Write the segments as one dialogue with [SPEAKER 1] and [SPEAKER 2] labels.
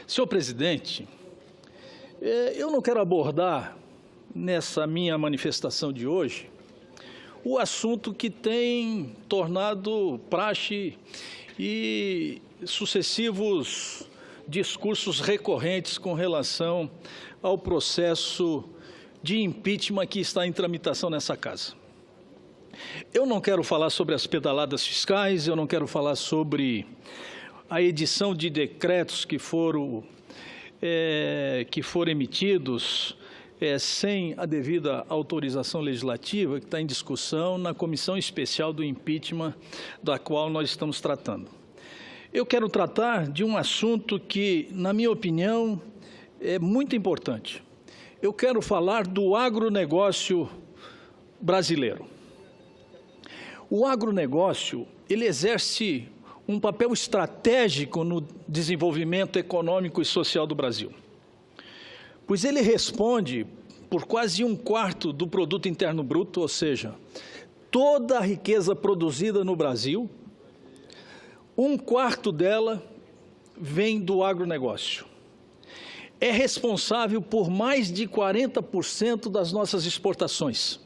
[SPEAKER 1] Senhor presidente, eu não quero abordar nessa minha manifestação de hoje o assunto que tem tornado praxe e sucessivos discursos recorrentes com relação ao processo de impeachment que está em tramitação nessa casa. Eu não quero falar sobre as pedaladas fiscais, eu não quero falar sobre a edição de decretos que foram emitidos sem a devida autorização legislativa, que está em discussão na comissão especial do impeachment, da qual nós estamos tratando. Eu quero tratar de um assunto que, na minha opinião, é muito importante. Eu quero falar do agronegócio brasileiro. O agronegócio, ele exerce um papel estratégico no desenvolvimento econômico e social do Brasil, pois ele responde por quase 1/4 do produto interno bruto, ou seja, toda a riqueza produzida no Brasil, 1/4 dela vem do agronegócio. É responsável por mais de 40% das nossas exportações.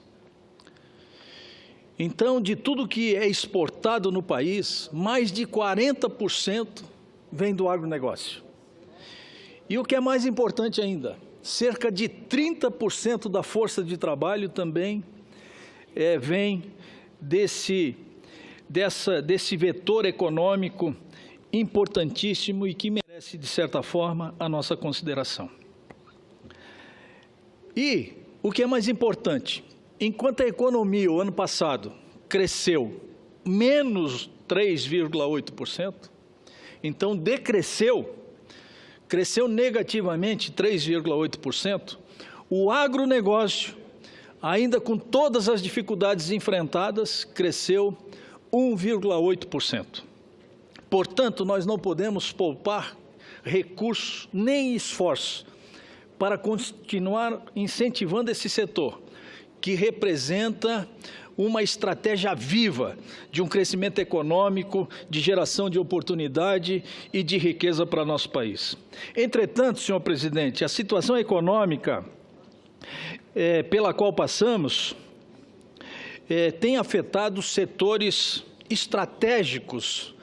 [SPEAKER 1] Então, de tudo que é exportado no país, mais de 40% vem do agronegócio. E o que é mais importante ainda, cerca de 30% da força de trabalho também vem desse vetor econômico importantíssimo e que merece, de certa forma, a nossa consideração. E o que é mais importante, enquanto a economia, o ano passado, cresceu menos 3,8%, então cresceu negativamente 3,8%, o agronegócio, ainda com todas as dificuldades enfrentadas, cresceu 1,8%. Portanto, nós não podemos poupar recursos nem esforços para continuar incentivando esse setor, que representa uma estratégia viva de um crescimento econômico, de geração de oportunidade e de riqueza para nosso país. Entretanto, senhor presidente, a situação econômica pela qual passamos tem afetado setores estratégicos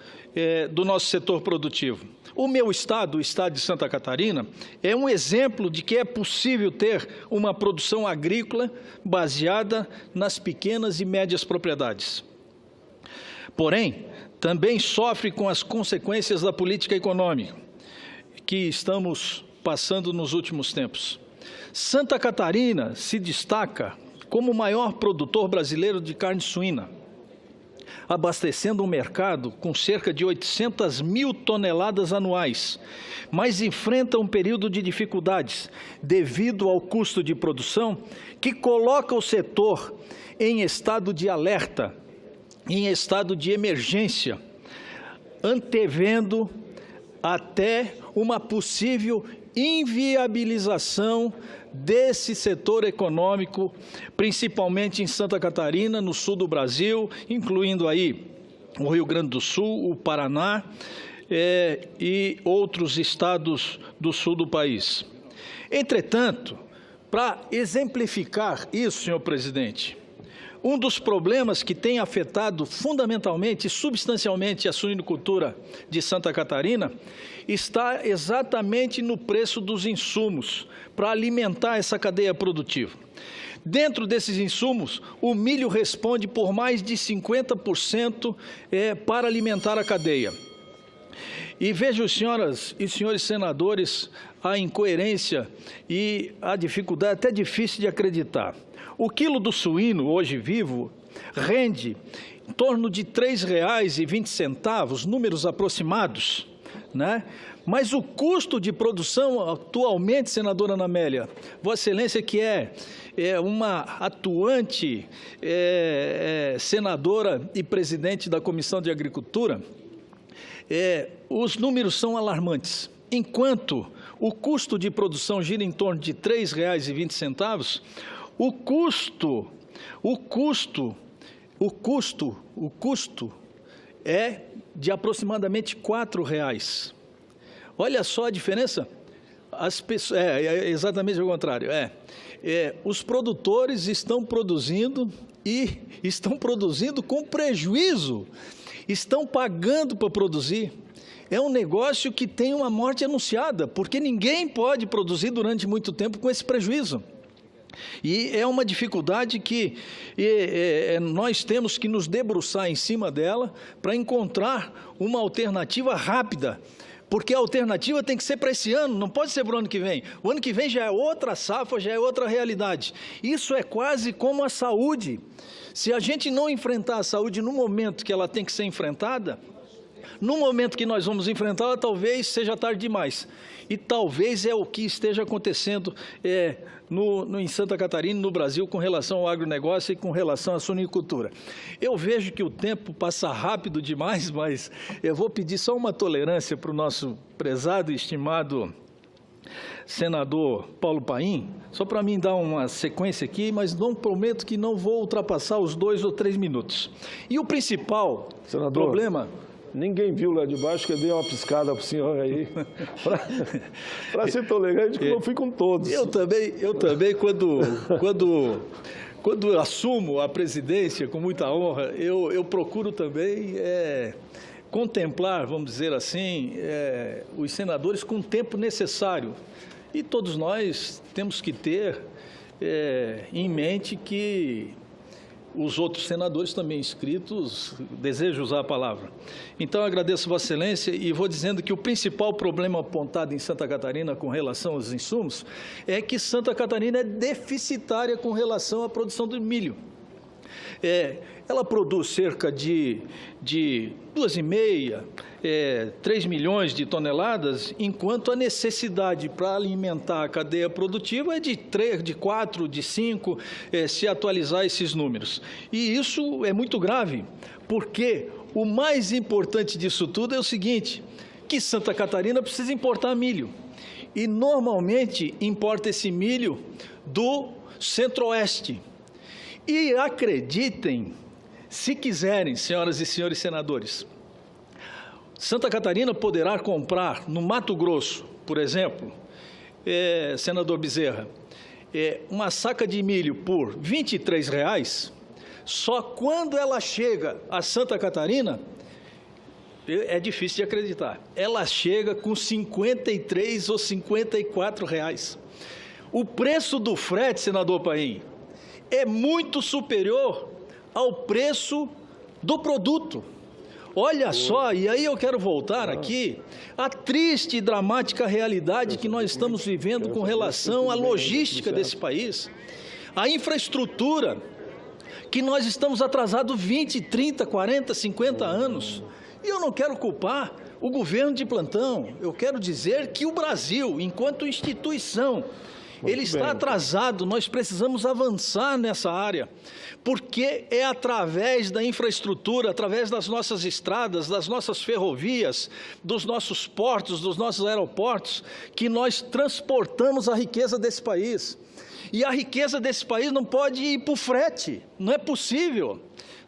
[SPEAKER 1] do nosso setor produtivo. O meu estado, o estado de Santa Catarina, é um exemplo de que é possível ter uma produção agrícola baseada nas pequenas e médias propriedades. Porém, também sofre com as consequências da política econômica que estamos passando nos últimos tempos. Santa Catarina se destaca como o maior produtor brasileiro de carne suína, abastecendo um mercado com cerca de 800 mil toneladas anuais, mas enfrenta um período de dificuldades devido ao custo de produção que coloca o setor em estado de alerta, em estado de emergência, antevendo até uma possível inviabilização desse setor econômico, principalmente em Santa Catarina, no sul do Brasil, incluindo aí o Rio Grande do Sul, o Paraná e outros estados do sul do país. Entretanto, para exemplificar isso, senhor presidente, um dos problemas que tem afetado fundamentalmente e substancialmente a suinicultura de Santa Catarina está exatamente no preço dos insumos para alimentar essa cadeia produtiva. Dentro desses insumos, o milho responde por mais de 50% para alimentar a cadeia. E vejam, senhoras e senhores senadores, a incoerência e a dificuldade, até difícil de acreditar. O quilo do suíno, hoje vivo, rende em torno de R$ 3,20, números aproximados, né? Mas o custo de produção atualmente, senadora Ana Amélia, Vossa Excelência, que é uma atuante senadora e presidente da Comissão de Agricultura, os números são alarmantes. Enquanto o custo de produção gira em torno de R$ 3,20, o custo é de aproximadamente R$ 4. Olha só a diferença. As pessoas, é exatamente o contrário. Os produtores estão produzindo e estão produzindo com prejuízo. Estão pagando para produzir. É um negócio que tem uma morte anunciada, porque ninguém pode produzir durante muito tempo com esse prejuízo. E é uma dificuldade que nós temos que nos debruçar em cima dela para encontrar uma alternativa rápida, porque a alternativa tem que ser para esse ano, não pode ser para o ano que vem. O ano que vem já é outra safra, já é outra realidade. Isso é quase como a saúde. Se a gente não enfrentar a saúde no momento que ela tem que ser enfrentada, no momento que nós vamos enfrentá-la, talvez seja tarde demais. E talvez é o que esteja acontecendo em Santa Catarina, no Brasil, com relação ao agronegócio e com relação à suinicultura. Eu vejo que o tempo passa rápido demais, mas eu vou pedir só uma tolerância para o nosso prezado e estimado senador Paulo Paim, só para mim dar uma sequência aqui, mas não prometo que não vou ultrapassar os 2 ou 3 minutos. E o principal problema...
[SPEAKER 2] Ninguém viu lá de baixo, que eu dei uma piscada para o senhor aí, para ser tolerante, que eu fui com todos.
[SPEAKER 1] Eu também quando eu assumo a presidência com muita honra, eu procuro também contemplar, vamos dizer assim, os senadores com o tempo necessário. E todos nós temos que ter em mente que os outros senadores também inscritos desejam usar a palavra. Então, agradeço Vossa Excelência e vou dizendo que o principal problema apontado em Santa Catarina com relação aos insumos é que Santa Catarina é deficitária com relação à produção do milho. Ela produz cerca de 2,5, 3 milhões de toneladas, enquanto a necessidade para alimentar a cadeia produtiva é de 3, de 4, de 5, se atualizar esses números. E isso é muito grave, porque o mais importante disso tudo é o seguinte, que Santa Catarina precisa importar milho. E normalmente importa esse milho do Centro-Oeste. E acreditem, se quiserem, senhoras e senhores senadores, Santa Catarina poderá comprar no Mato Grosso, por exemplo, senador Bezerra, uma saca de milho por R$ 23,00, só quando ela chega a Santa Catarina, é difícil de acreditar, ela chega com R$ 53 ou R$ 54,00. O preço do frete, senador Paim, é muito superior ao preço do produto. Olha só, e aí eu quero voltar aqui à triste e dramática realidade que nós estamos vivendo com relação à logística desse país, à infraestrutura, que nós estamos atrasados 20, 30, 40, 50 anos. E eu não quero culpar o governo de plantão, eu quero dizer que o Brasil, enquanto instituição, ele está atrasado, nós precisamos avançar nessa área, porque é através da infraestrutura, através das nossas estradas, das nossas ferrovias, dos nossos portos, dos nossos aeroportos, que nós transportamos a riqueza desse país. E a riqueza desse país não pode ir para o frete, não é possível.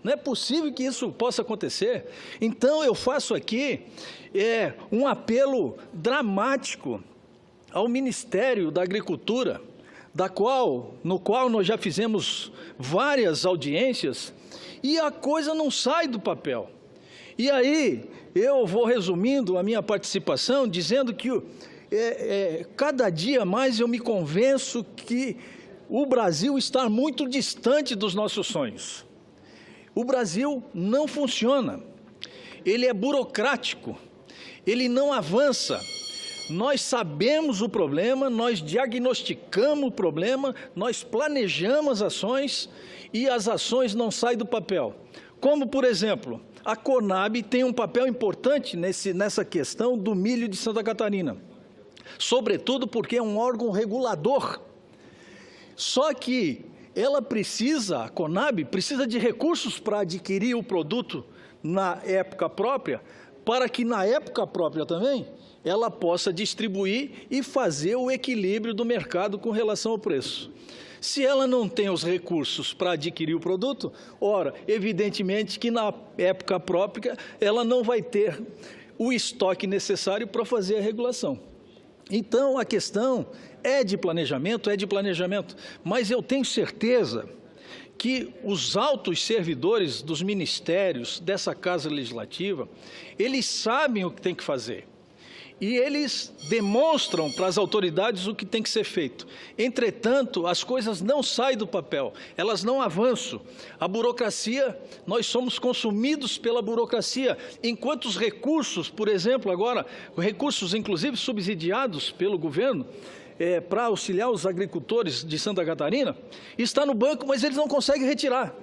[SPEAKER 1] Não é possível que isso possa acontecer. Então, eu faço aqui um apelo dramático ao Ministério da Agricultura, no qual nós já fizemos várias audiências, e a coisa não sai do papel. E aí, eu vou resumindo a minha participação, dizendo que cada dia mais eu me convenço que o Brasil está muito distante dos nossos sonhos. O Brasil não funciona, ele é burocrático, ele não avança. Nós sabemos o problema, nós diagnosticamos o problema, nós planejamos ações e as ações não saem do papel. Como, por exemplo, a Conab tem um papel importante nessa questão do milho de Santa Catarina, sobretudo porque é um órgão regulador. Só que a Conab precisa de recursos para adquirir o produto na época própria, para que na época própria também ela possa distribuir e fazer o equilíbrio do mercado com relação ao preço. Se ela não tem os recursos para adquirir o produto, ora, evidentemente que na época própria ela não vai ter o estoque necessário para fazer a regulação. Então, a questão é de planejamento, mas eu tenho certeza que os altos servidores dos ministérios dessa Casa Legislativa, eles sabem o que tem que fazer. E eles demonstram para as autoridades o que tem que ser feito. Entretanto, as coisas não saem do papel, elas não avançam. A burocracia, nós somos consumidos pela burocracia, enquanto os recursos, por exemplo, agora, recursos inclusive subsidiados pelo governo, para auxiliar os agricultores de Santa Catarina, está no banco, mas eles não conseguem retirar.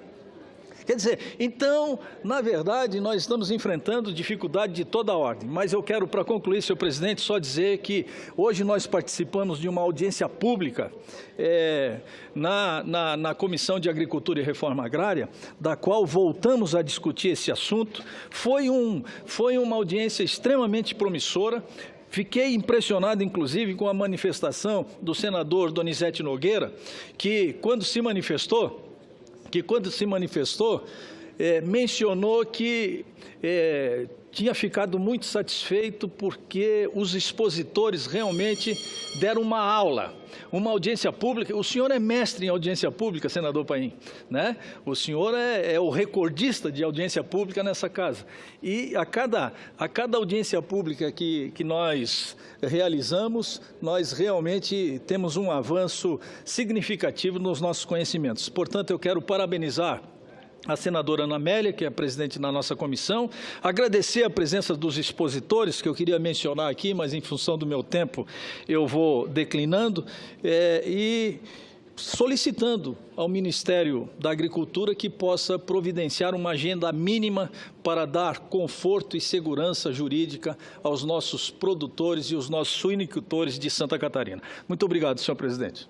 [SPEAKER 1] Quer dizer, então, na verdade, nós estamos enfrentando dificuldade de toda a ordem, mas eu quero, para concluir, senhor presidente, só dizer que hoje nós participamos de uma audiência pública na Comissão de Agricultura e Reforma Agrária, da qual voltamos a discutir esse assunto. Foi uma audiência extremamente promissora. Fiquei impressionado, inclusive, com a manifestação do senador Donizete Nogueira, que quando se manifestou, mencionou que tinha ficado muito satisfeito porque os expositores realmente deram uma aula, uma audiência pública. O senhor é mestre em audiência pública, senador Paim, né? O senhor é o recordista de audiência pública nessa casa. E a cada audiência pública que nós realizamos, nós realmente temos um avanço significativo nos nossos conhecimentos. Portanto, eu quero parabenizar a senadora Ana Amélia, que é a presidente da nossa comissão, agradecer a presença dos expositores, que eu queria mencionar aqui, mas em função do meu tempo eu vou declinando, e solicitando ao Ministério da Agricultura que possa providenciar uma agenda mínima para dar conforto e segurança jurídica aos nossos produtores e os nossos suinicultores de Santa Catarina. Muito obrigado, senhor presidente.